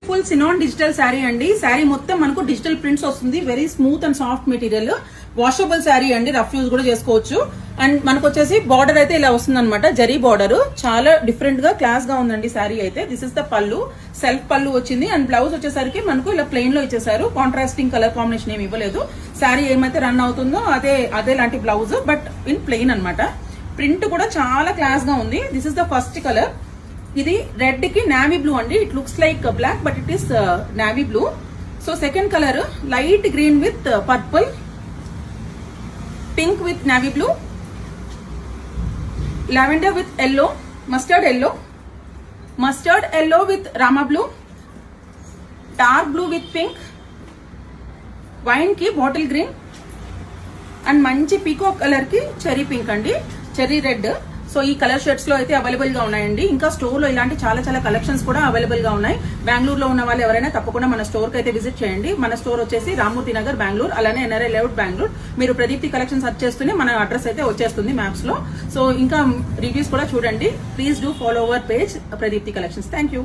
Full chinon digital sari అండి. శారీ మొత్తం మనకు డిజిటల్ ప్రింట్స్ వస్తుంది. Very smooth and soft material. Washable sari అండి, రఫ్ యూజ్ కూడా చేసుకోవచ్చు. అండ్ మనకు వచ్చేసి బార్డర్ అయితే ఇలా వస్తుంది అనమాట, జరీ బార్డర్. చాలా డిఫరెంట్ గా క్లాస్ గా ఉందండి శారీ అయితే. దిస్ ఇస్ ద పళ్ళు, సెల్ఫ్ పళ్ళు వచ్చింది. అండ్ బ్లౌజ్ వచ్చేసరికి మనకు ఇలా ప్లెయిన్ లో ఇచ్చేసారు. కాంట్రాస్టింగ్ కలర్ కాంబినేషన్ ఏమి ఇవ్వలేదు. శారీ ఏమైతే రన్ అవుతుందో అదే లాంటి బ్లౌజ్, బట్ ఇన్ ప్లెయిన్ అనమాట. ప్రింట్ కూడా చాలా క్లాస్ గా ఉంది. This is the first colour. ఇది రెడ్ కి నావీ బ్లూ అండి. It looks like black but it is navy blue. So second colour light green with purple, pink with navy blue, lavender with yellow, mustard yellow with Rama blue, dark blue with pink, wine కి bottle green, and మంచి peacock colour కి cherry pink అండి, cherry red. So ఈ colour shirts లో అయితే available గా ఉన్నాయండి. ఇంకా స్టోర్ లో ఇలాంటి చాలా కలెక్షన్స్ కూడా అవైలబుల్ గా ఉన్నాయి. బెంగళూరులో ఉన్న వాళ్ళు ఎవరైనా తప్పకుండా మన స్టోర్ కి అయితే విజిట్ చేయండి. మన స్టోర్ వచ్చేసి రామ్మూర్తి నగర్, బెంగళూరు. అలానే ఎన్ఆర్ఐ లేఅవుట్, బెంగళూరు. మీరు ప్రదీప్తి కలెక్షన్ సర్చ్ చేస్తూనే మన అడ్రస్ అయితే వచ్చేస్తుంది మ్యాప్స్ లో. సో ఇంకా రివ్యూస్ కూడా చూడండి. Please do follow our page Pradeepti collections. Thank you.